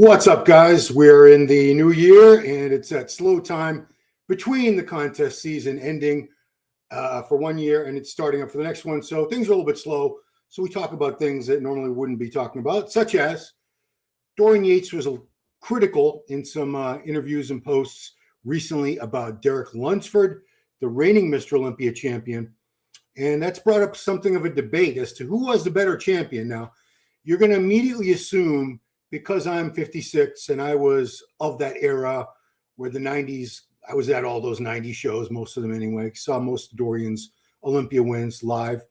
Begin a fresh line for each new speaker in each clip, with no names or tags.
What's up, guys? We're in the new year, and it's that slow time between the contest season ending for 1 year and it's starting up for the next one. So things are a little bit slow. So we talk about things that normally wouldn't be talking about, such as Dorian Yates was critical in some interviews and posts recently about Derek Lunsford, the reigning Mr. Olympia champion. And that's brought up something of a debate as to who was the better champion. Now, you're going to immediately assume, because I'm 56 and I was of that era where the 90s, I was at all those 90s shows, most of them anyway, saw most of Dorian's Olympia wins live.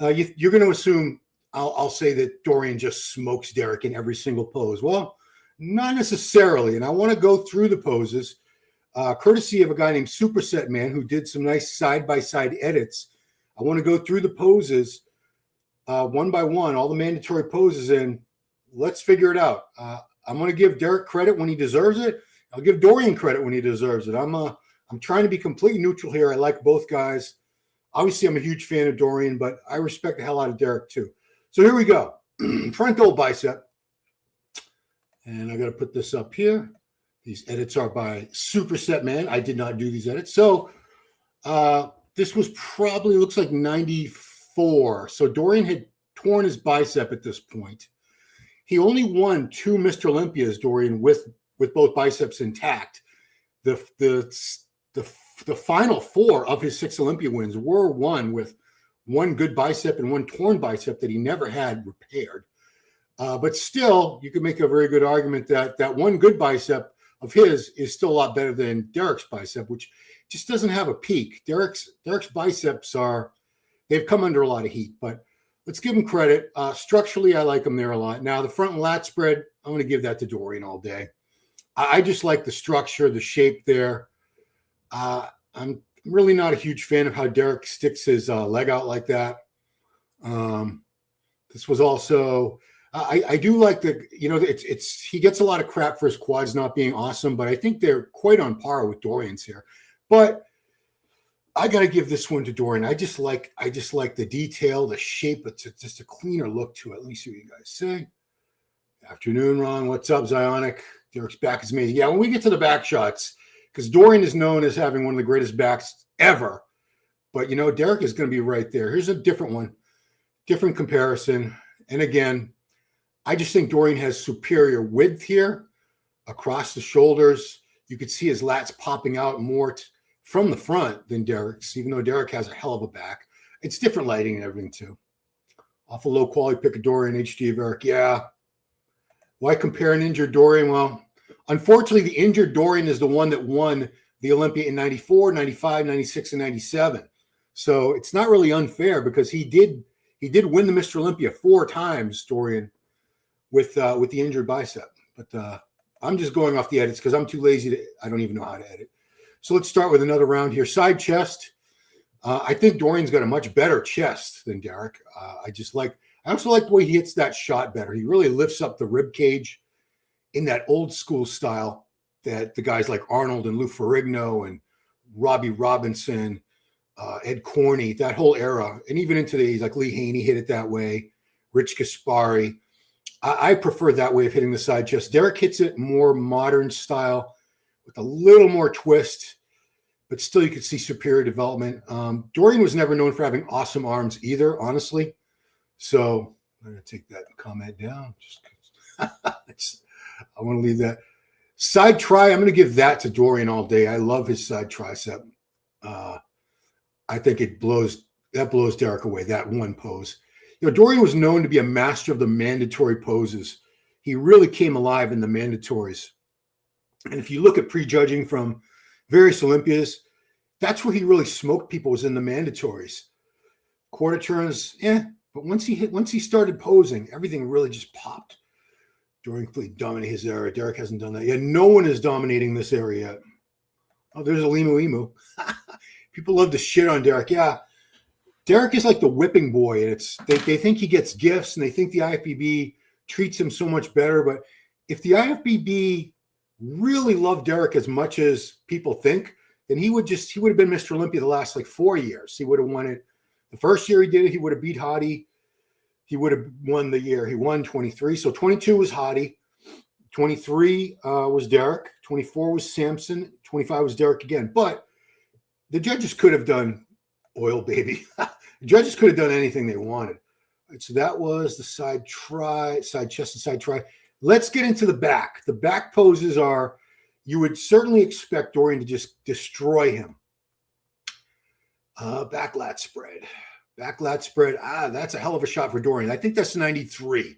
You're going to assume I'll say that Dorian just smokes Derek in every single pose. Well, not necessarily. And I want to go through the poses, courtesy of a guy named Superset Man who did some nice side-by-side edits. I want to go through the poses one by one, all the mandatory poses, and let's figure it out. I'm going to give Derek credit when he deserves it. I'll give Dorian credit when he deserves it. I'm trying to be completely neutral here. I like both guys. Obviously, I'm a huge fan of Dorian, but I respect the hell out of Derek too. So here we go. Frontal bicep. And I got to put this up here. These edits are by Superset Man. I did not do these edits. So this was probably, looks like 94. So Dorian had torn his bicep at this point. He only won 2 Mr. Olympias, Dorian, with both biceps intact. The final 4 of his 6 Olympia wins were won with one good bicep and one torn bicep that he never had repaired. But still, you could make a very good argument that that one good bicep of his is still a lot better than Derek's bicep, which just doesn't have a peak. Derek's biceps they've come under a lot of heat, but let's give him credit. Structurally, I like him there a lot. Now, the front and lat spread, I'm going to give that to Dorian all day. I just like the structure, the shape there. I'm really not a huge fan of how Derek sticks his leg out like that. This was also, I do like he gets a lot of crap for his quads not being awesome, but I think they're quite on par with Dorian's here. But I got to give this one to Dorian. I just like the detail, the shape. It's just a cleaner look to it. Let me see what you guys say. Afternoon, Ron. What's up, Zionic? Derek's back is amazing. Yeah, when we get to the back shots, because Dorian is known as having one of the greatest backs ever. But, Derek is going to be right there. Here's a different one, different comparison. And again, I just think Dorian has superior width here across the shoulders. You could see his lats popping out more from the front than Derek's, even though Derek has a hell of a back. It's different lighting and everything, too. Awful low quality pick of Dorian, HD of Eric. Yeah. Why compare an injured Dorian? Well, unfortunately, the injured Dorian is the one that won the Olympia in 94, 95, 96, and 97. So it's not really unfair because he did win the Mr. Olympia 4 times, Dorian, with the injured bicep. But I'm just going off the edits because I'm too lazy I don't even know how to edit. So let's start with another round here. Side chest. I think Dorian's got a much better chest than Derek. I also like the way he hits that shot better. He really lifts up the rib cage in that old school style that the guys like Arnold and Lou Ferrigno and Robbie Robinson, Ed Corney, that whole era, and even into the 80s, like Lee Haney hit it that way, Rich Gaspari. I prefer that way of hitting the side chest. Derek hits it more modern style with a little more twist, but still you could see superior development. Dorian was never known for having awesome arms either, honestly. So I'm going to take that comment down. I want to leave that. Side tri, I'm going to give that to Dorian all day. I love his side tricep. I think that blows Derek away, that one pose. Dorian was known to be a master of the mandatory poses. He really came alive in the mandatories. And if you look at prejudging from various Olympias, that's where he really smoked people, was in the mandatories. Quarter turns, but once he started posing, everything really just popped. Dorian completely dominated his area. Derek hasn't done that yet. No one is dominating this area yet. Oh, there's a Limu Emu. People love to shit on Derek. Yeah, Derek is like the whipping boy, and they think he gets gifts, and they think the IFBB treats him so much better. But if the IFBB really loved Derek as much as people think, then he would have been Mr. Olympia the last 4 years. He would have won it. The first year he did it, he would have beat Hottie. He would have won the year. He won 23. So 22 was Hottie. 23 was Derek. 24 was Samson. 25 was Derek again. But the judges could have done oil, baby. The judges could have done anything they wanted. All right, so that was the side chest and side try. Let's get into the back. The back poses are, you would certainly expect Dorian to just destroy him. Back lat spread. Back lat spread. That's a hell of a shot for Dorian. I think that's 93.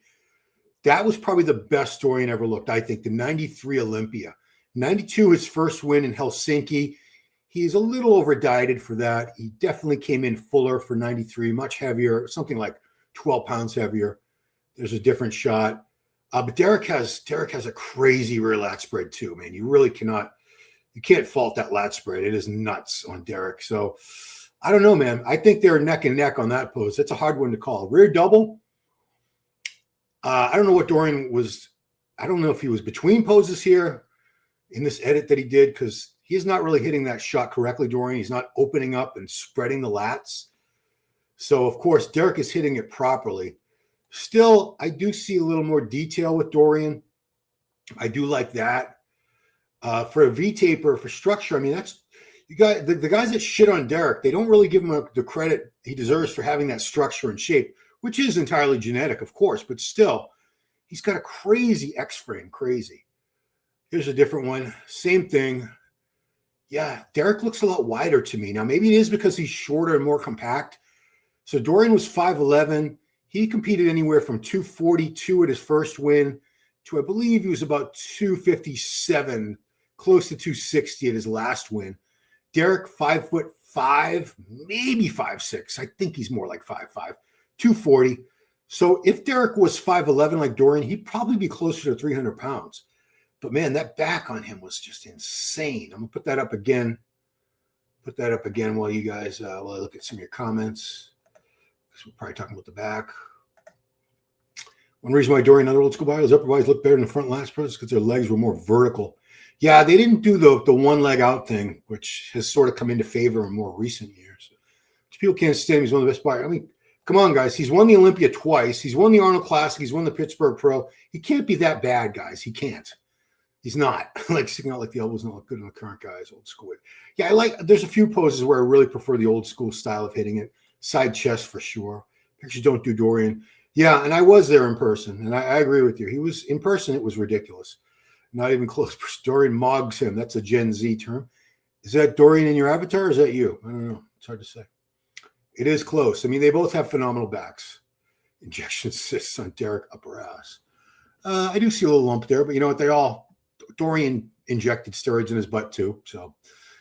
That was probably the best Dorian ever looked, I think, the 93 Olympia. 92, his first win in Helsinki. He's a little over dieted for that. He definitely came in fuller for 93, much heavier, something like 12 pounds heavier. There's a different shot. But Derek has a crazy rear lat spread too, man. You can't fault that lat spread. It is nuts on Derek. So I don't know, man. I think they're neck and neck on that pose. That's a hard one to call. Rear double. I don't know what Dorian was. I don't know if he was between poses here in this edit that he did, because he's not really hitting that shot correctly, Dorian. He's not opening up and spreading the lats. So, of course, Derek is hitting it properly. Still, I do see a little more detail with Dorian. I do like that. For a V-taper, for structure, I mean, that's you got the guys that shit on Derek, they don't really give him the credit he deserves for having that structure and shape, which is entirely genetic, of course, but still, he's got a crazy X-frame, crazy. Here's a different one. Same thing. Yeah, Derek looks a lot wider to me. Now, maybe it is because he's shorter and more compact. So Dorian was 5'11". He competed anywhere from 242 at his first win to, I believe, he was about 257, close to 260 at his last win. Derek, 5'5", maybe 5'6". I think he's more like 5'5", 240. So if Derek was 5'11" like Dorian, he'd probably be closer to 300 pounds. But man, that back on him was just insane. I'm gonna put that up again. Put that up again while you guys while I look at some of your comments. Because we're probably talking about the back. One reason why Dorian and other old school bodies, upper bodies look better than the front lats is because their legs were more vertical. Yeah, they didn't do the one leg out thing, which has sort of come into favor in more recent years. People can't stand him. He's one of the best bodies. I mean, come on, guys. He's won the Olympia twice. He's won the Arnold Classic. He's won the Pittsburgh Pro. He can't be that bad, guys. He can't. He's not. Like sticking out like the elbows don't look good in the current guys, old school. Yeah, there's a few poses where I really prefer the old school style of hitting it. Side chest for sure. Pictures don't do Dorian. Yeah, and I was there in person, and I agree with you. He was in person. It was ridiculous. Not even close. Dorian mogs him. That's a Gen Z term. Is that Dorian in your avatar, or is that you? I don't know. It's hard to say. It is close. I mean, they both have phenomenal backs. Injection cysts on Derek upper ass. I do see a little lump there, but you know what? Dorian injected steroids in his butt too, so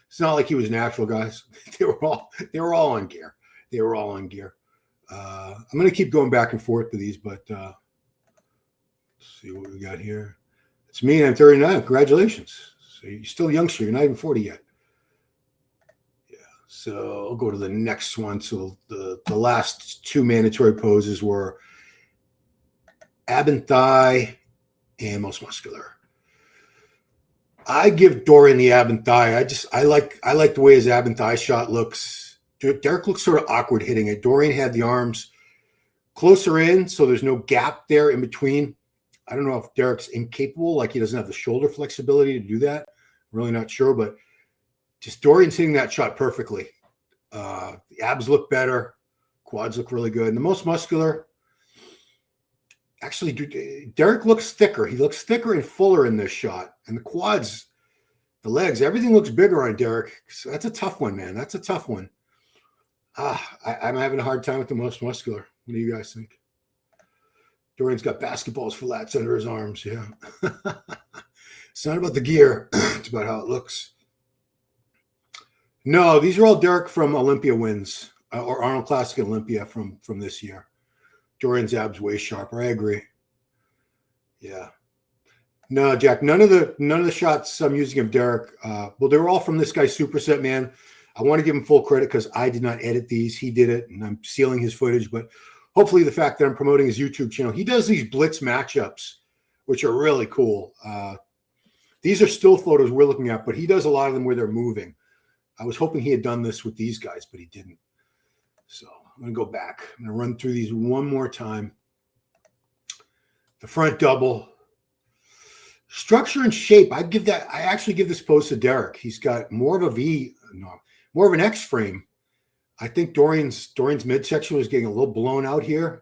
it's not like he was natural, guys. They were all on gear. They were all on gear. I'm going to keep going back and forth to these, but let's see what we got here. It's me, and I'm 39. Congratulations. So you're still a youngster. You're not even 40 yet. Yeah. So I'll go to the next one. So the last two mandatory poses were ab and thigh and most muscular. I give Dorian the ab and thigh. I like the way his ab and thigh shot looks. Derek looks sort of awkward hitting it. Dorian had the arms closer in, so there's no gap there in between. I don't know if Derek's incapable, like he doesn't have the shoulder flexibility to do that. I'm really not sure, but just Dorian's hitting that shot perfectly. The abs look better. Quads look really good. And the most muscular, actually, Derek looks thicker. He looks thicker and fuller in this shot. And the quads, the legs, everything looks bigger on Derek. So that's a tough one, man. That's a tough one. I'm having a hard time with the most muscular. What do you guys think? Dorian's got basketballs for lats under his arms. Yeah. It's not about the gear. It's about how it looks. No, these are all Derek from Olympia wins or Arnold Classic Olympia from this year. Dorian's abs way sharper. I agree. Yeah. No, Jack, none of the shots I'm using of Derek, well, they were all from this guy's superset, man. I want to give him full credit because I did not edit these. He did it, and I'm stealing his footage. But hopefully the fact that I'm promoting his YouTube channel, he does these blitz matchups, which are really cool. These are still photos we're looking at, but he does a lot of them where they're moving. I was hoping he had done this with these guys, but he didn't. So I'm going to go back. I'm going to run through these one more time. The front double. Structure and shape, I actually give this pose to Derek. He's got more of a V, no, more of an X frame. I think Dorian's midsection was getting a little blown out here.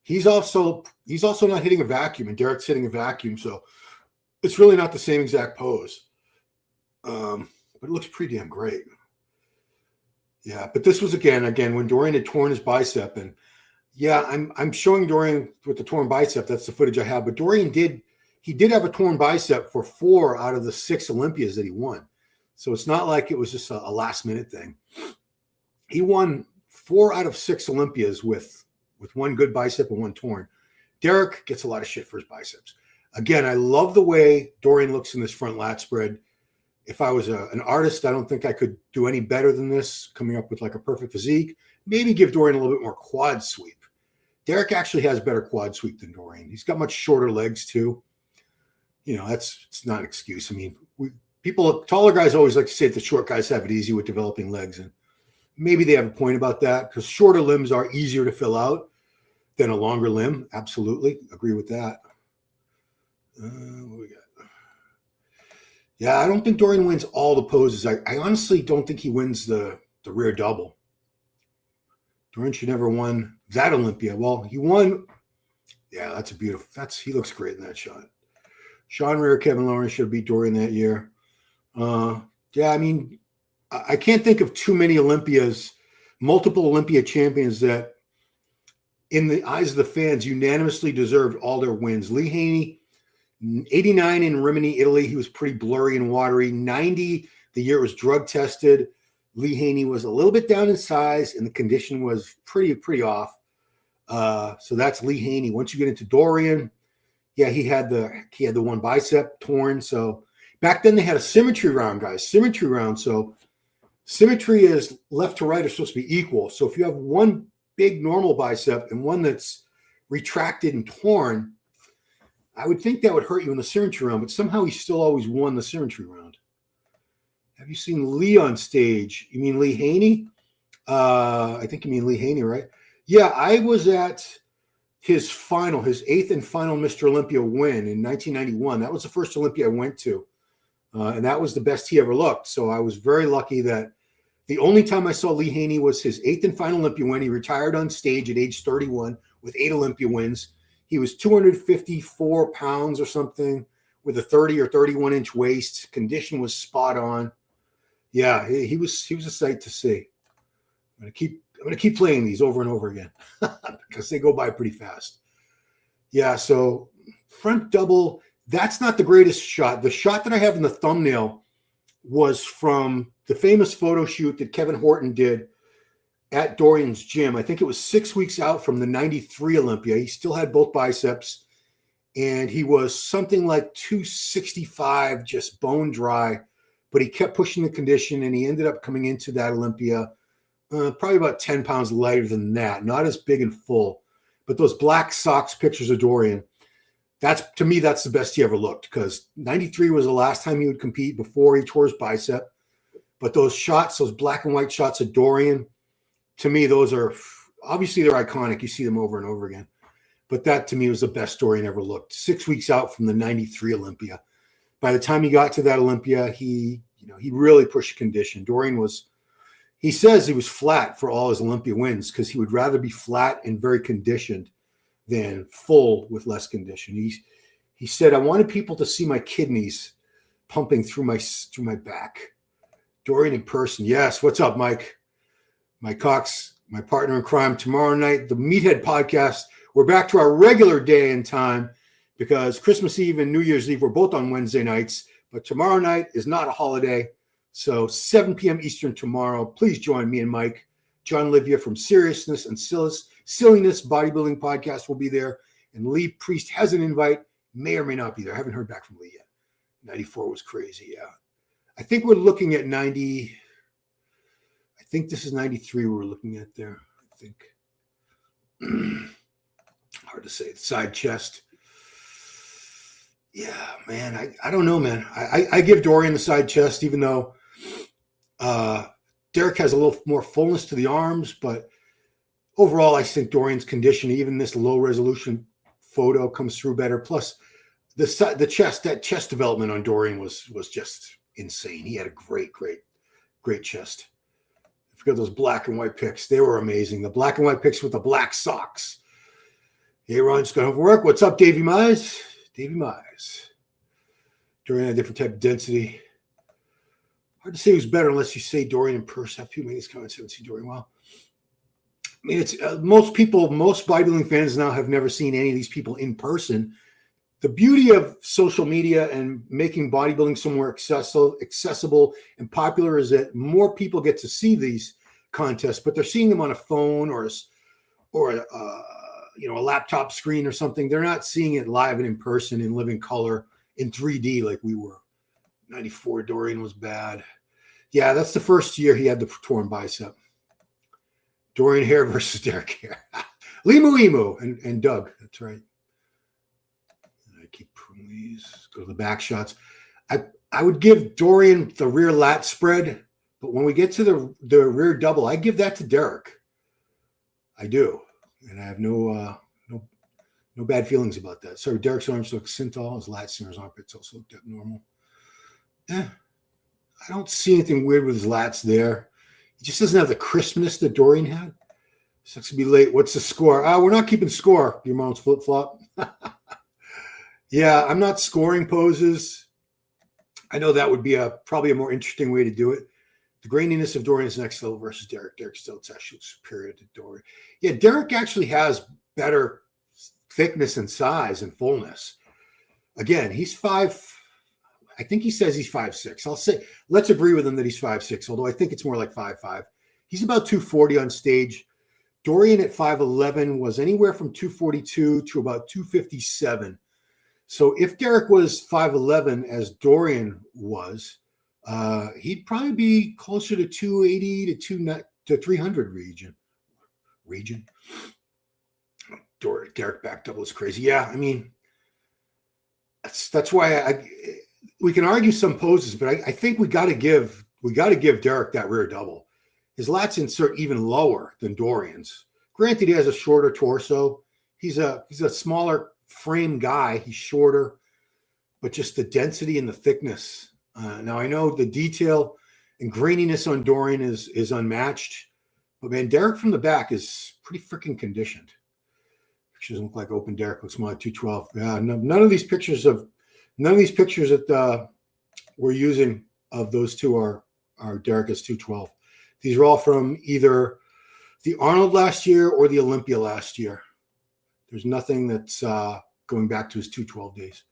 He's also not hitting a vacuum, and Derek's hitting a vacuum, so it's really not the same exact pose. But it looks pretty damn great. Yeah, but this was again when Dorian had torn his bicep, and yeah, I'm showing Dorian with the torn bicep. That's the footage I have. But Dorian did have a torn bicep for 4 out of the 6 Olympias that he won. So it's not like it was just a last minute thing. He won 4 out of 6 Olympias with one good bicep and one torn. Derek gets a lot of shit for his biceps. Again, I love the way Dorian looks in this front lat spread. If I was an artist, I don't think I could do any better than this, coming up with like a perfect physique. Maybe give Dorian a little bit more quad sweep. Derek actually has better quad sweep than Dorian. He's got much shorter legs too. You know, it's not an excuse. I mean, taller guys always like to say that the short guys have it easy with developing legs, and maybe they have a point about that because shorter limbs are easier to fill out than a longer limb. Absolutely agree with that. What we got? Yeah, I don't think Dorian wins all the poses. I honestly don't think he wins the rear double. Dorian should never won that Olympia. Well, he won. Yeah, that's a beautiful. He looks great in that shot. Sean Rear, Kevin Lawrence should beat Dorian that year. Yeah, I mean, I can't think of too many multiple Olympia champions that, in the eyes of the fans, unanimously deserved all their wins. Lee Haney, 89 in Rimini, Italy. He was pretty blurry and watery. 90, the year it was drug tested. Lee Haney was a little bit down in size, and the condition was pretty off. So that's Lee Haney. Once you get into Dorian, yeah, he had the one bicep torn. So back then they had a symmetry round, guys. Symmetry round. So symmetry is left to right are supposed to be equal. So if you have one big normal bicep and one that's retracted and torn, I would think that would hurt you in the symmetry round, but somehow he still always won the symmetry round. Have you seen Lee on stage? You mean Lee Haney? I think you mean Lee Haney, right? Yeah, I was at his 8th and final Mr. Olympia win in 1991. That was the first Olympia I went to, and that was the best he ever looked. So I was very lucky that the only time I saw Lee Haney was his 8th and final Olympia win. He retired on stage at age 31 with 8 Olympia wins. He was 254 pounds or something with a 30 or 31-inch waist. Condition was spot on. Yeah, he was a sight to see. I'm gonna keep playing these over and over again because they go by pretty fast. Yeah, so front double, that's not the greatest shot. The shot that I have in the thumbnail was from the famous photo shoot that Kevin Horton did at Dorian's gym. I think it was 6 weeks out from the 93 Olympia. He still had both biceps, and he was something like 265, just bone dry, but he kept pushing the condition, and he ended up coming into that Olympia probably about 10 pounds lighter than that, not as big and full. But those black socks pictures of Dorian, to me, that's the best he ever looked, because 93 was the last time he would compete before he tore his bicep. But those shots, those black and white shots of Dorian, to me, those are obviously they're iconic. You see them over and over again. But that to me was the best Dorian ever looked. 6 weeks out from the 93 Olympia. By the time he got to that Olympia, he really pushed condition. He says he was flat for all his Olympia wins because he would rather be flat and very conditioned than full with less condition. He said, I wanted people to see my kidneys pumping through my back. Dorian in person. Yes. What's up, Mike? Mike Cox, my partner in crime. Tomorrow night, the Meathead podcast. We're back to our regular day and time because Christmas Eve and New Year's Eve, we're both on Wednesday nights. But tomorrow night is not a holiday. So 7 p.m. Eastern tomorrow. Please join me and Mike. John Livia from Seriousness and Silliness Bodybuilding Podcast will be there. And Lee Priest has an invite. May or may not be there. I haven't heard back from Lee yet. 94 was crazy, yeah. I think we're looking at 90. I think this is 93 we're looking at there. I think. Hard to say. Side chest. Yeah, man. I don't know, man. I give Dorian the side chest, even though Derek has a little more fullness to the arms. But overall, I think Dorian's condition, even this low resolution photo, comes through better. Plus, the chest, that chest development on Dorian was just insane. He had a great chest. I forgot those black and white pics. They were amazing. The black and white pics with the black socks. Hey, Ron's going to work. What's up, Davey Mize? Davey Mize. Dorian had a different type of density. Hard to say who's better unless you say Dorian in person. A few minutes comments haven't seen Dorian well. I mean, it's most bodybuilding fans now have never seen any of these people in person. The beauty of social media and making bodybuilding somewhere accessible and popular is that more people get to see these contests, but they're seeing them on a phone or a laptop screen or something. They're not seeing it live and in person in living color in 3D like we were. 94 Dorian was bad. Yeah, that's the first year he had the torn bicep. Dorian hair versus Derek hair. Limu Emu and Doug. That's right. I keep putting these. Go to the back shots. I would give Dorian the rear lat spread, but when we get to the rear double, I give that to Derek. I do, and I have no bad feelings about that. Sorry, Derek's arms look Synthol. His lats and his armpits also look normal. Yeah, I don't see anything weird with his lats there. He just doesn't have the crispness that Dorian had. Sucks to be late. What's the score? We're not keeping score. Your mom's flip-flop. Yeah, I'm not scoring poses. I know that would be probably a more interesting way to do it. The graininess of Dorian is next level versus Derek. Derek still actually superior to Dorian. Yeah, Derek actually has better thickness and size and fullness. Again, he's 5. I think he says he's 5'6". I'll say, let's agree with him that he's 5'6", although I think it's more like 5'5". He's about 240 on stage. Dorian at 5'11" was anywhere from 242 to about 257. So if Derek was 5'11", as Dorian was, he'd probably be closer to 280 to 300 region. Derek back double is crazy. Yeah, I mean, that's why we can argue some poses, but I think we got to give Derek that rear double. His lats insert even lower than Dorian's. Granted, he has a shorter torso. He's a smaller frame guy. He's shorter, but just the density and the thickness. Now I know the detail and graininess on Dorian is unmatched, but man, Derek from the back is pretty freaking conditioned. Pictures look like open Derek. Looks more like 212. Yeah, none of these pictures that we're using of those two are Derek as 212. These are all from either the Arnold last year or the Olympia last year. There's nothing that's going back to his 212 days.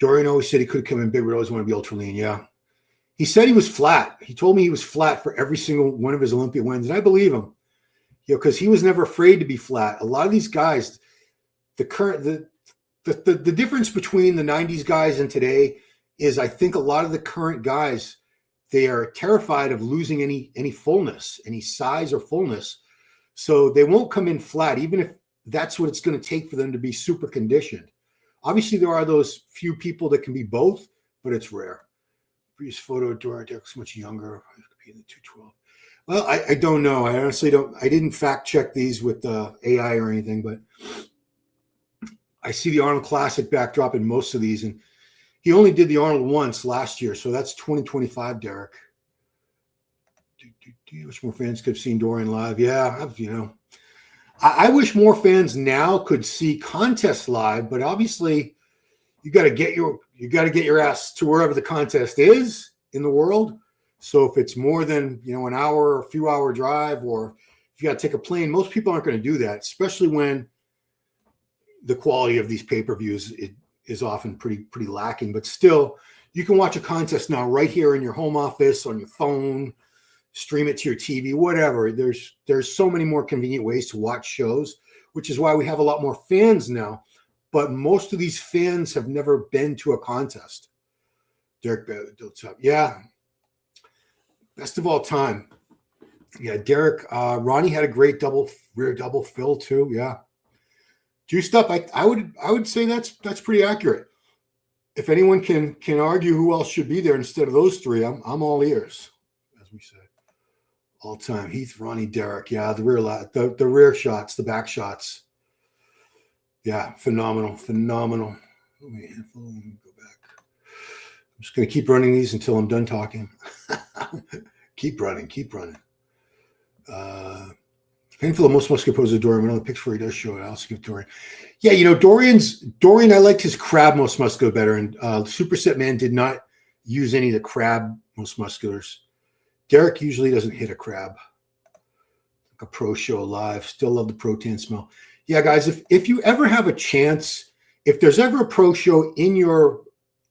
Dorian always said he could come in big, but always want to be ultra lean. Yeah. He said he was flat. He told me he was flat for every single one of his Olympia wins, and I believe him. Because he was never afraid to be flat. A lot of these guys, the difference between the 90s guys and today is I think a lot of the current guys, they are terrified of losing any fullness, any size or fullness. So they won't come in flat, even if that's what it's going to take for them to be super conditioned. Obviously, there are those few people that can be both, but it's rare. Previous photo of Dorian looks much younger. It could be in the 212. Well, I don't know. I honestly don't. I didn't fact check these with AI or anything, but I see the Arnold Classic backdrop in most of these, and he only did the Arnold once last year, so that's 2025, Derek. Wish more fans could have seen Dorian live. Yeah, I wish more fans now could see contests live, but obviously you got to get your ass to wherever the contest is in the world. So if it's more than an hour or a few hour drive, or if you got to take a plane, most people aren't going to do that, especially when the quality of these pay-per-views is often pretty lacking. But still, you can watch a contest now right here in your home office, on your phone, stream it to your TV, whatever. There's so many more convenient ways to watch shows, which is why we have a lot more fans now. But most of these fans have never been to a contest. Derek builds up. Yeah. Best of all time. Yeah, Derek. Ronnie had a great rear double fill too. Yeah. Juiced up. I would say that's pretty accurate. If anyone can argue who else should be there instead of those three, I'm all ears, as we say. All time. Heath, Ronnie, Derek. Yeah, the rear shots, the back shots. Yeah, phenomenal. Let me go back. I'm just going to keep running these until I'm done talking. Keep running. Handful of most muscular poses of Dorian. We know the picture where he does show it. I'll skip Dorian. Yeah, you know, Dorian, I liked his crab most muscular better. And Superset Man did not use any of the crab most musculars. Derek usually doesn't hit a crab. Like a pro show live. Still love the protein smell. Yeah, guys, if you ever have a chance, if there's ever a pro show in your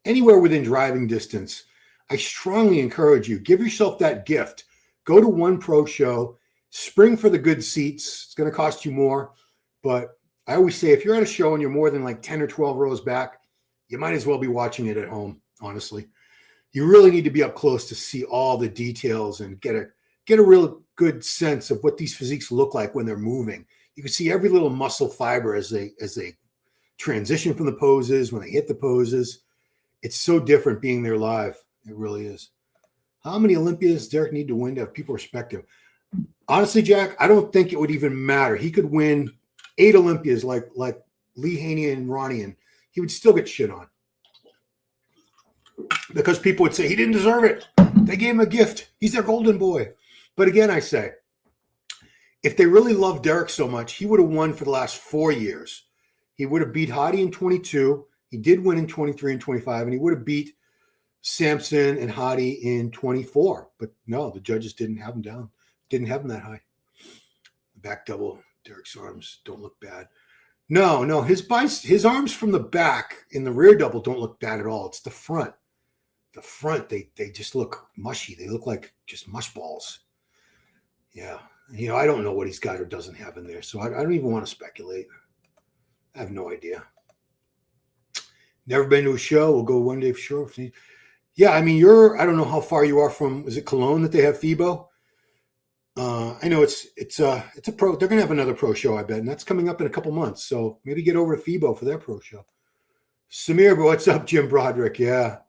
anywhere within driving distance, I strongly encourage you, give yourself that gift. Go to one pro show, spring for the good seats. It's going to cost you more, but I always say if you're at a show and you're more than like 10 or 12 rows back, you might as well be watching it at home, honestly. You really need to be up close to see all the details and get a real good sense of what these physiques look like when they're moving. You can see every little muscle fiber as they transition from the poses, when they hit the poses. It's so different being there live. It really is. How many Olympias does Derek need to win to have people respect him? Honestly, Jack, I don't think it would even matter. He could win 8 Olympias like Lee Haney and Ronnie, and he would still get shit on. Because people would say he didn't deserve it. They gave him a gift. He's their golden boy. But again, I say, if they really loved Derek so much, he would have won for the last 4 years. He would have beat Hadi in 22. He did win in 23 and 25, and he would have beat Samson and Hadi in 24. But no, the judges didn't have him down. Didn't have him that high. Back double, Derek's arms don't look bad. No, his arms from the back in the rear double don't look bad at all. It's the front. The front, they just look mushy. They look like just mush balls. Yeah. You know, I don't know what he's got or doesn't have in there, so I don't even want to speculate. I have no idea. Never been to a show. We'll go one day for sure. Yeah, I mean, I don't know how far you are from, is it Cologne that they have FIBO? I know it's a pro. They're going to have another pro show, I bet, and that's coming up in a couple months. So maybe get over to FIBO for their pro show. Samir, what's up, Jim Broderick? Yeah.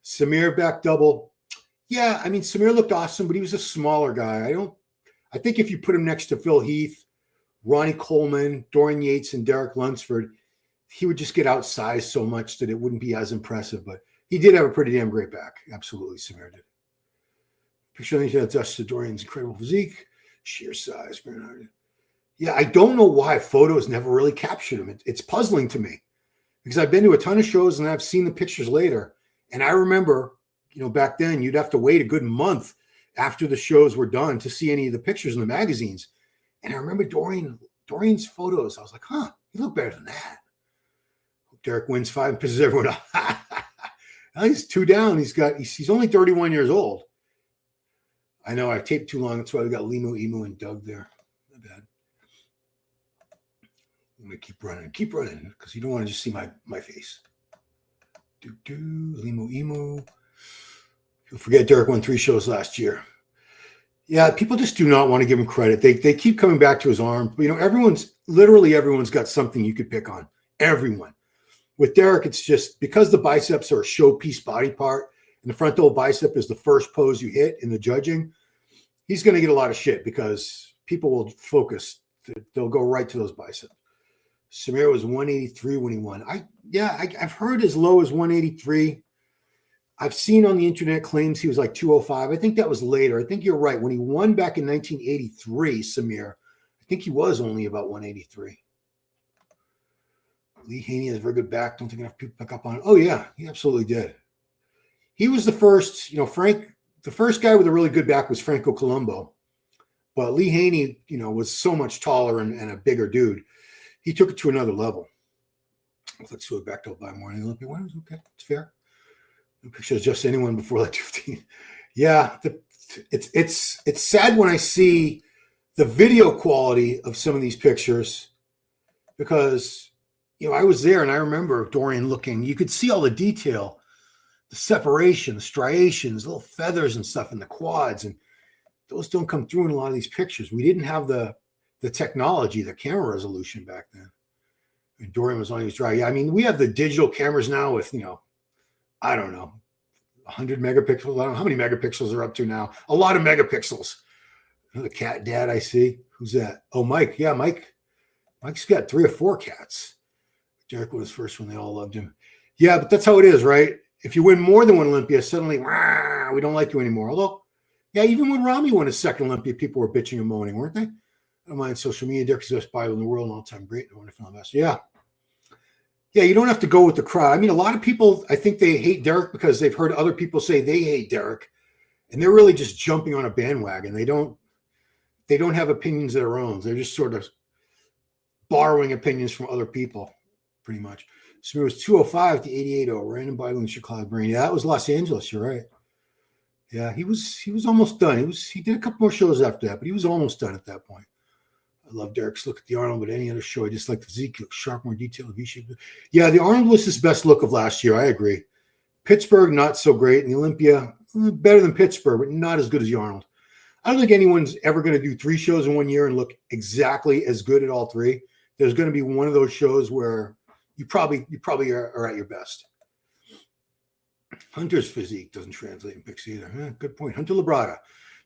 Samir back double. Yeah, I mean, Samir looked awesome, but he was a smaller guy. I think if you put him next to Phil Heath, Ronnie Coleman, Dorian Yates, and Derek Lunsford, he would just get outsized so much that it wouldn't be as impressive. But he did have a pretty damn great back. Absolutely, Samir did. Picture that adjusts to Dorian's incredible physique, sheer size. Yeah, I don't know why photos never really captured him. It's puzzling to me because I've been to a ton of shows and I've seen the pictures later. And I remember, you know, back then you'd have to wait a good month after the shows were done to see any of the pictures in the magazines. And I remember Dorian's photos. I was like, huh, he looked better than that. Derek wins 5 and pisses everyone off. He's 2 down. He's only 31 years old. I know I taped too long. That's why we got Limu, Emu, and Doug there. My bad. I'm going to keep running because you don't want to just see my face. Limu, Emu. You'll forget Derek won 3 shows last year. Yeah, people just do not want to give him credit. They keep coming back to his arm. You know, everyone's got something you could pick on. Everyone. With Derek, it's just because the biceps are a showpiece body part and the frontal bicep is the first pose you hit in the judging, he's going to get a lot of shit because people will focus. They'll go right to those biceps. Samir was 183 when he won. I've heard as low as 183. I've seen on the internet claims he was like 205. I think that was later. I think you're right. When he won back in 1983, Samir, I think he was only about 183. Lee Haney has a very good back. Don't think enough people pick up on it. Oh, yeah, he absolutely did. He was the first, the first guy with a really good back was Franco Colombo. But Lee Haney, was so much taller and a bigger dude. He took it to another level. Let's go back to by morning Olympia winners. Okay, it's fair. No picture of just anyone before like 15. Yeah, it's sad when I see the video quality of some of these pictures because I was there and I remember Dorian looking. You could see all the detail, the separation, the striations, little feathers and stuff in the quads, and those don't come through in a lot of these pictures. We didn't have the technology, the camera resolution back then. And Dorian was on his dry. Yeah, I mean, we have the digital cameras now with, I don't know, 100 megapixels. I don't know how many megapixels are up to now. A lot of megapixels. The cat dad I see. Who's that? Oh, Mike. Yeah, Mike. Mike's got 3 or 4 cats. Derek was first when they all loved him. Yeah, but that's how it is, right? If you win more than one Olympia, suddenly we don't like you anymore. Although, yeah, even when Rami won his second Olympia, people were bitching and moaning, weren't they? I don't mind social media. Derek's the best Bible in the world, and all-time great. And wonderful investor. Yeah. Yeah, you don't have to go with the crowd. I mean, a lot of people, I think they hate Derek because they've heard other people say they hate Derek, and they're really just jumping on a bandwagon. They don't have opinions of their own. They're just sort of borrowing opinions from other people, pretty much. Samir was 205 to 88.0. Random Bible in Chicago Brain. Yeah, that was Los Angeles. You're right. Yeah, he was almost done. He did a couple more shows after that, but he was almost done at that point. I love Derek's look at the Arnold, but any other show, I just like the physique, look sharp, more detailed, V-shaped. Yeah, the Arnold was his best look of last year. I agree. Pittsburgh, not so great. And the Olympia, better than Pittsburgh, but not as good as the Arnold. I don't think anyone's ever going to do 3 shows in 1 year and look exactly as good at all 3. There's going to be one of those shows where you probably are at your best. Hunter's physique doesn't translate in pics either. Good point. Hunter Labrada.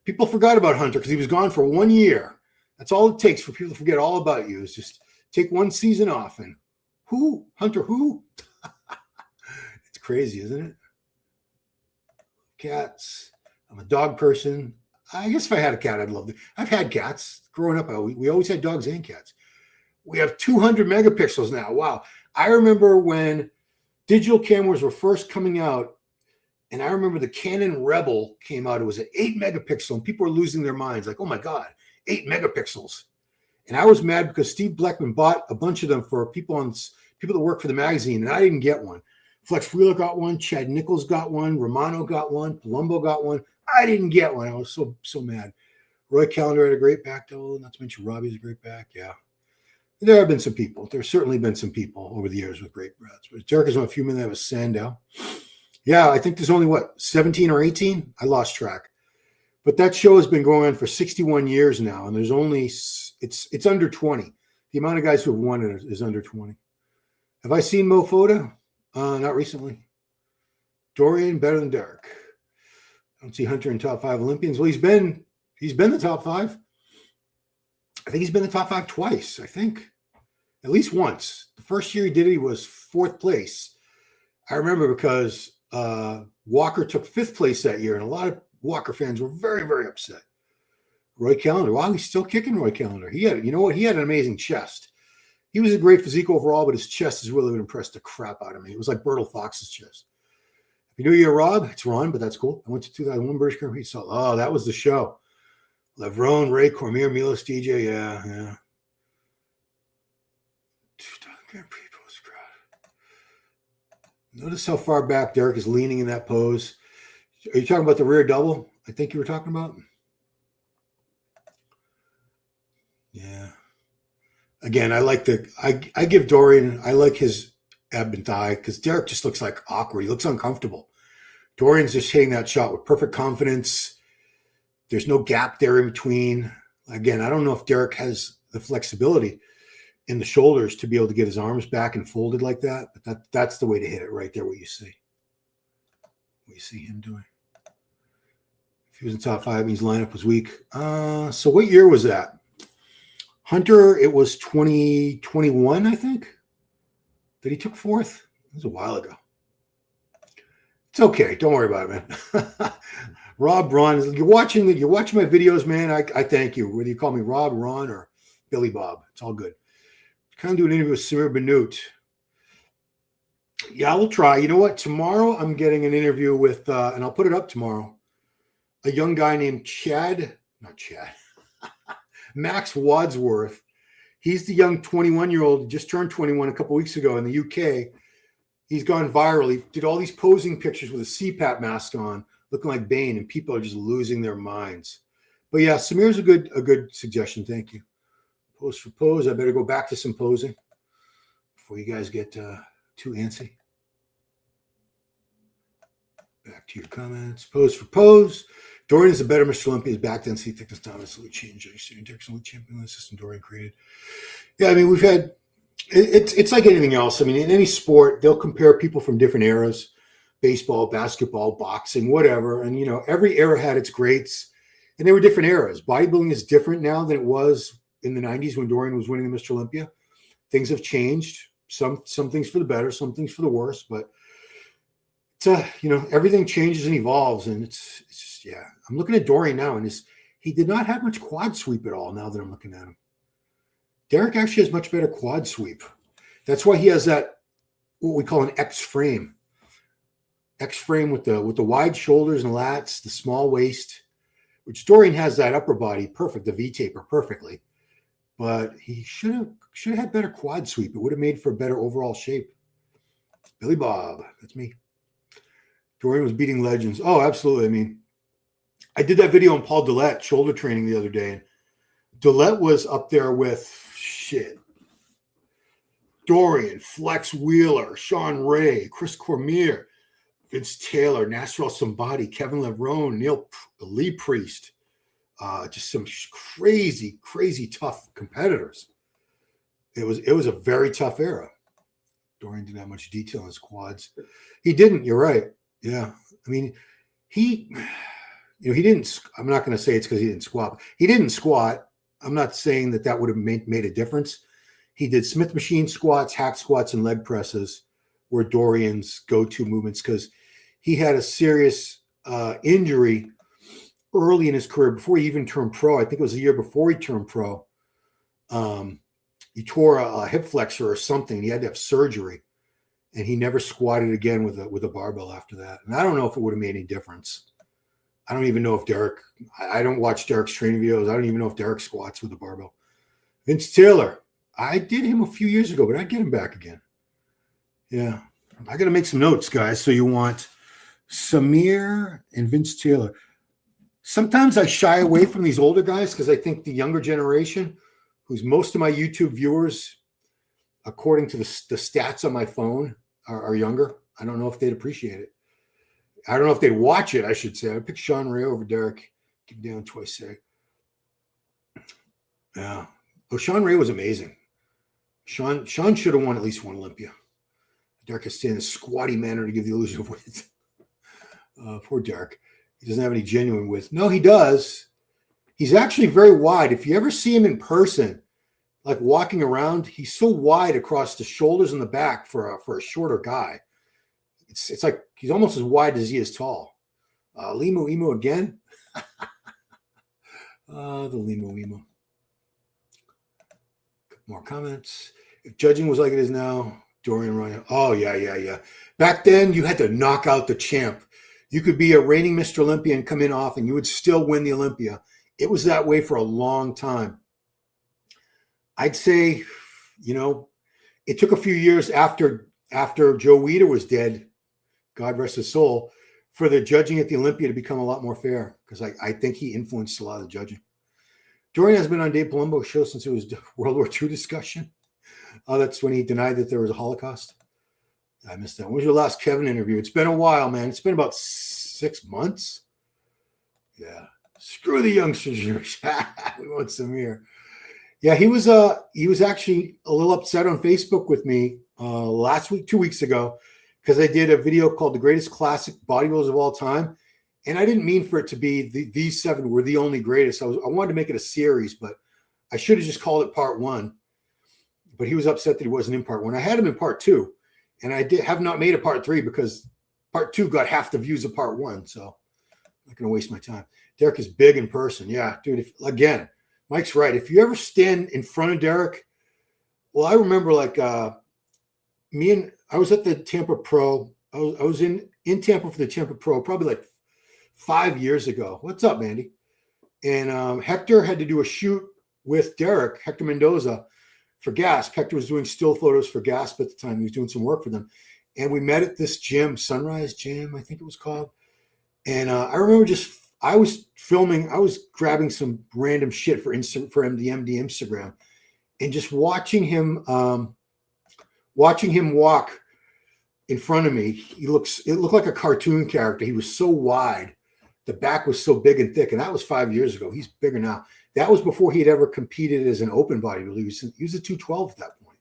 People forgot about Hunter because he was gone for 1 year. That's all it takes for people to forget all about you is just take 1 season off. And Hunter who? It's crazy, isn't it? Cats. I'm a dog person. I guess if I had a cat, I'd love it. I've had cats. Growing up, we always had dogs and cats. We have 200 megapixels now. Wow. I remember when digital cameras were first coming out, and I remember the Canon Rebel came out. It was an 8 megapixel, and people were losing their minds. Like, oh my God, 8 megapixels. And I was mad because Steve Bleckman bought a bunch of them for people that work for the magazine, and I didn't get one. Flex Wheeler got one. Chad Nichols got one. Romano got one. Palumbo got one. I didn't get one. I was so mad. Roy Callender had a great back, though. Not to mention Robbie's a great back. Yeah. There have been some people. There's certainly been some people over the years with great breaths. But Derek is one of a few men that was Sandow. Yeah, I think there's only, 17 or 18? I lost track. But that show has been going on for 61 years now, and there's only, it's under 20. The amount of guys who have won it is under 20. Have I seen Mo Foda? Not recently. Dorian, better than Derek. I don't see Hunter in top 5 Olympians. Well, he's been the top 5. I think he's been in the top 5 twice, I think. At least once. The first year he did it, he was 4th place. I remember because Walker took 5th place that year, and a lot of Walker fans were very, very upset. Roy Callender. Wow, he's still kicking Roy Callender. He had an amazing chest. He was a great physique overall, but his chest has really impressed the crap out of me. It was like Bertil Fox's chest. Happy New Year, Rob. It's Ron, but that's cool. I went to 2001 British Grand Prix. Oh, that was the show. Levrone, Ray, Cormier, Milos, DJ. Yeah. 2000 Grand Prix postcard. Notice how far back Derek is leaning in that pose. Are you talking about the rear double? I think you were talking about. Yeah. Again, I give Dorian, I like his ab and thigh because Derek just looks like awkward. He looks uncomfortable. Dorian's just hitting that shot with perfect confidence. There's no gap there in between. Again, I don't know if Derek has the flexibility in the shoulders to be able to get his arms back and folded like that, but that's the way to hit it right there, what you see. What you see him doing. If he was in top 5, his lineup was weak. So what year was that? Hunter, it was 2021, I think, that he took 4th. It was a while ago. It's okay. Don't worry about it, man. Rob, Ron, you're watching my videos, man. I thank you. Whether you call me Rob, Ron, or Billy Bob, it's all good. Kind of do an interview with Samir Banut. Yeah, we'll try. You know what? Tomorrow I'm getting an interview with, and I'll put it up tomorrow, a young guy named Max Wadsworth. He's the young 21-year-old, just turned 21 a couple weeks ago in the UK. He's gone viral. He did all these posing pictures with a CPAP mask on, looking like Bane, and people are just losing their minds. But yeah, Samir's a good suggestion. Thank you. Pose for pose. I better go back to some posing before you guys get too antsy. Back to your comments. Pose for pose. Dorian is a better Mr. Olympia. His back density, thickness, dominance, salute change. Direction champion system Dorian created. Yeah, I mean, we've had it's like anything else. I mean, in any sport, they'll compare people from different eras. Baseball, basketball, boxing, whatever. And, every era had its greats, and they were different eras. Bodybuilding is different now than it was in the 90s when Dorian was winning the Mr. Olympia. Things have changed. some things for the better, some things for the worse, but it's everything changes and evolves, and it's just, yeah. I'm looking at Dorian now, and he did not have much quad sweep at all. Now that I'm looking at him, Derek actually has much better quad sweep. That's why he has that what we call an X frame. X frame with the wide shoulders and lats, the small waist, which Dorian has that upper body perfect, the V taper perfectly, but he should have had better quad sweep. It would have made for a better overall shape. Billy Bob, that's me. Dorian was beating legends. Oh, absolutely. I mean, I did that video on Paul Dillette shoulder training the other day, and Dillette was up there with Dorian, Flex Wheeler, Sean Ray, Chris Cormier, Vince Taylor, Nasrel Somebody, Kevin Levrone, Lee Priest, just some crazy, crazy tough competitors. It was a very tough era. Dorian didn't have much detail in his quads. He didn't. You're right. Yeah. I mean, he didn't. I'm not going to say it's because he didn't squat. He didn't squat. I'm not saying that would have made a difference. He did Smith machine squats, hack squats, and leg presses were Dorian's go-to movements because he had a serious injury early in his career before he even turned pro. I think it was a year before he turned pro. He tore a hip flexor or something. He had to have surgery, and he never squatted again with a barbell after that. And I don't know if it would have made any difference. I don't even know if Derek. I don't watch Derek's training videos. I don't even know if Derek squats with a barbell. Vince Taylor. I did him a few years ago, but I'd get him back again. Yeah. I got to make some notes, guys. So you want Samir and Vince Taylor. Sometimes I shy away from these older guys because I think the younger generation, who's most of my YouTube viewers, according to the stats on my phone, are younger. I don't know if they'd appreciate it. I don't know if they'd watch it, I should say. I'd pick Sean Ray over Derek. Keep down twice. Yeah. Oh, Sean Ray was amazing. Sean should have won at least one Olympia. Derek has stayed in a squatty manner to give the illusion of width. Poor Derek. He doesn't have any genuine width. No, he does. He's actually very wide. If you ever see him in person, like walking around, he's so wide across the shoulders and the back for a shorter guy. It's like he's almost as wide as he is tall. Limu Emu again. The Limu Emu. More comments. If judging was like it is now, Dorian Ryan. Oh, yeah. Back then, you had to knock out the champ. You could be a reigning Mr. Olympia and come in off, and you would still win the Olympia. It was that way for a long time. I'd say, it took a few years after Joe Weider was dead, God rest his soul, for the judging at the Olympia to become a lot more fair, because I think he influenced a lot of the judging. Dorian has been on Dave Palumbo's show since it was World War II discussion. That's when he denied that there was a Holocaust. I missed that. When was your last Kevin interview? It's been a while, man. It's been about 6 months. Yeah. Screw the youngsters. We want Samir. Yeah, he was actually a little upset on Facebook with me last week, 2 weeks ago, because I did a video called The Greatest Classic Bodybuilders of All Time. And I didn't mean for it to be these 7 were the only greatest. I wanted to make it a series, but I should have just called it part 1. But he was upset that he wasn't in part 1. I had him in part 2, and I have not made a part 3 because part 2 got half the views of part 1. So I'm not going to waste my time. Derek is big in person. Yeah, dude. Again, Mike's right. If you ever stand in front of Derek, well, I remember I was at the Tampa Pro. I was in Tampa for the Tampa Pro probably like 5 years ago. What's up, Mandy? And Hector had to do a shoot with Derek, Hector Mendoza, for Gasp. Hector was doing still photos for Gasp at the time. He was doing some work for them. And we met at this gym, Sunrise Gym, I think it was called. And I remember I was filming, I was grabbing some random shit for MD Instagram, and just watching him walk in front of me. It looked like a cartoon character. He was so wide. The back was so big and thick. And that was 5 years ago. He's bigger now. That was before he had ever competed as an open bodybuilder. He was a 212 at that point.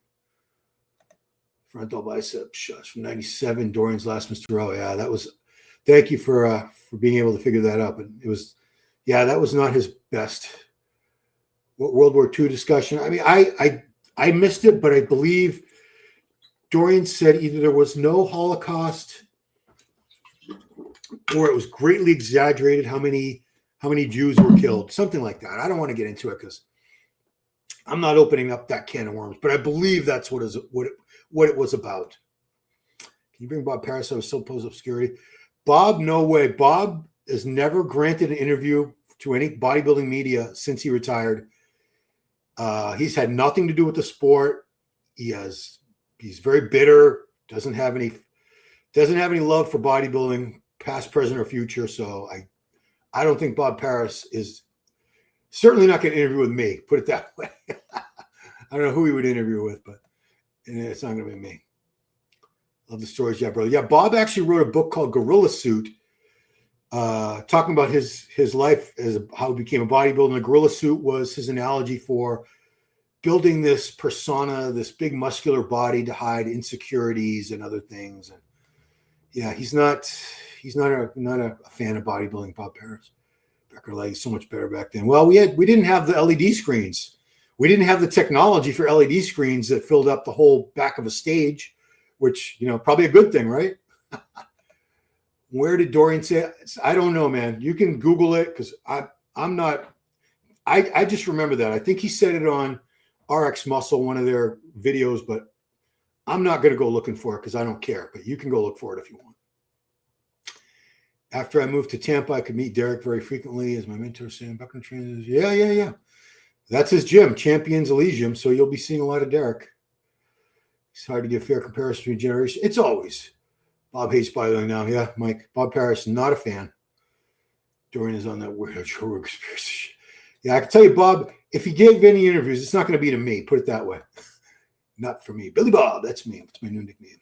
Frontal bicep shots from 97, Dorian's last Mr. O. Yeah, that was, thank you for being able to figure that out. But it was, yeah, that was not his best World War II discussion. I mean, I missed it, but I believe Dorian said either there was no Holocaust or it was greatly exaggerated how many Jews were killed, something like that. I don't want to get into it because I'm not opening up that can of worms, but I believe that's what it was about. Can you bring Bob Paris out of so pose obscurity? Bob, no way. Bob has never granted an interview to any bodybuilding media since he retired. He's had nothing to do with the sport. He's very bitter. Doesn't have any love for bodybuilding, past, present, or future. So I don't think Bob Paris is certainly not going to interview with me. Put it that way. I don't know who he would interview with, but it's not going to be me. Love the stories, yeah, brother. Yeah, Bob actually wrote a book called Gorilla Suit, talking about his life as how he became a bodybuilder. And a gorilla suit was his analogy for building this persona, this big muscular body to hide insecurities and other things. And yeah, he's not a fan of bodybuilding, Bob Paris. Becker legs so much better back then. Well, we didn't have the LED screens. We didn't have the technology for LED screens that filled up the whole back of a stage, which, probably a good thing, right? Where did Dorian say? I don't know, man. You can Google it because I'm not. I just remember that. I think he said it on RX Muscle, one of their videos, but I'm not going to go looking for it because I don't care. But you can go look for it if you want. After I moved to Tampa, I could meet Derek very frequently as my mentor, Sam Buckner trainers. Yeah. That's his gym, Champions Elysium. So you'll be seeing a lot of Derek. It's hard to give fair comparison between generations. It's always. Bob hates bodybuilding now. Yeah, Mike. Bob Paris, not a fan. Dorian is on that weird show conspiracy. Yeah, I can tell you, Bob, if he gave any interviews, it's not going to be to me. Put it that way. Not for me. Billy Bob, that's me. That's my new nickname.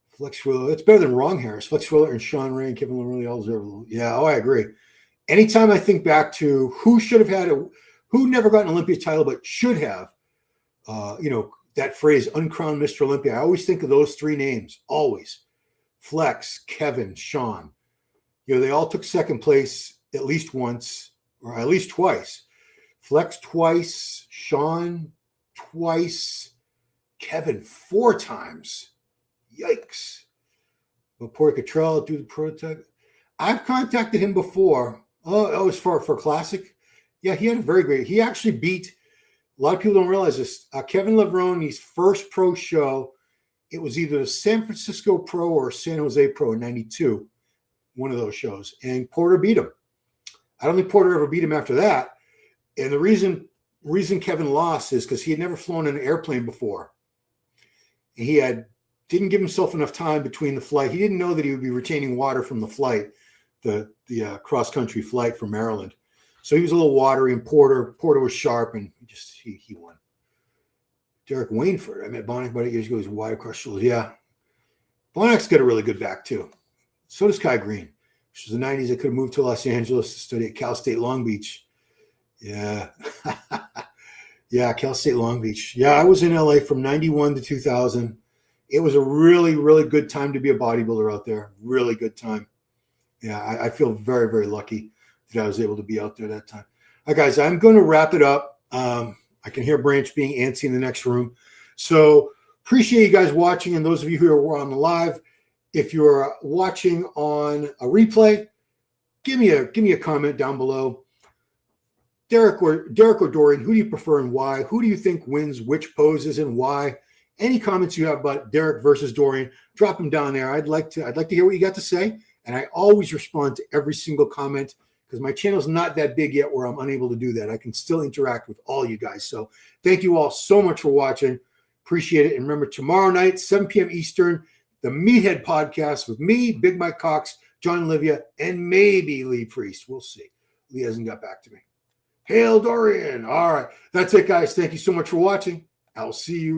Flex Wheeler. That's better than Wrong Harris. Flex Wheeler and Sean Ray and Kevin really all deserve a little. Yeah, I agree. Anytime I think back to who should have had who never got an Olympia title but should have, that phrase, uncrowned Mr. Olympia, I always think of those three names, always. Flex, Kevin, Sean. They all took second place at least once, or at least twice. Flex twice, Sean twice, Kevin 4 times. Yikes. Laporte Cottrell do the prototype. I've contacted him before. Oh, it was for Classic. Yeah, he had a very great. He actually beat. A lot of people don't realize this. Kevin Levroni's first pro show, it was either the San Francisco Pro or San Jose Pro in '92, one of those shows, and Porter beat him. I don't think Porter ever beat him after that. And the reason Kevin lost is because he had never flown in an airplane before. And he didn't give himself enough time between the flight. He didn't know that he would be retaining water from the flight, the cross-country flight from Maryland. So he was a little watery, and Porter was sharp, and he won. Derek Wainford. I met Bonnick about 8 years ago. He's wide across shoulders. Yeah. Bonnick's got a really good back, too. So does Kai Green. Which was the 90s. I could have moved to Los Angeles to study at Cal State Long Beach. Yeah. Yeah, Cal State Long Beach. Yeah, I was in LA from 91 to 2000. It was a really, really good time to be a bodybuilder out there. Really good time. Yeah, I feel very, very lucky that I was able to be out there that time. All right, guys, I'm going to wrap it up. I can hear Branch being antsy in the next room. So appreciate you guys watching, and those of you who are on the live, if you're watching on a replay, give me a comment down below. Derek or Dorian, who do you prefer and why? Who do you think wins which poses and why? Any comments you have about Derek versus Dorian, drop them down there. I'd like to hear what you got to say, and I always respond to every single comment because my channel's not that big yet where I'm unable to do that. I can still interact with all you guys. So thank you all so much for watching. Appreciate it. And remember, tomorrow night, 7 p.m. Eastern, the Meathead Podcast with me, Big Mike Cox, John Olivia, and maybe Lee Priest. We'll see. Lee hasn't got back to me. Hail Dorian. All right. That's it, guys. Thank you so much for watching. I'll see you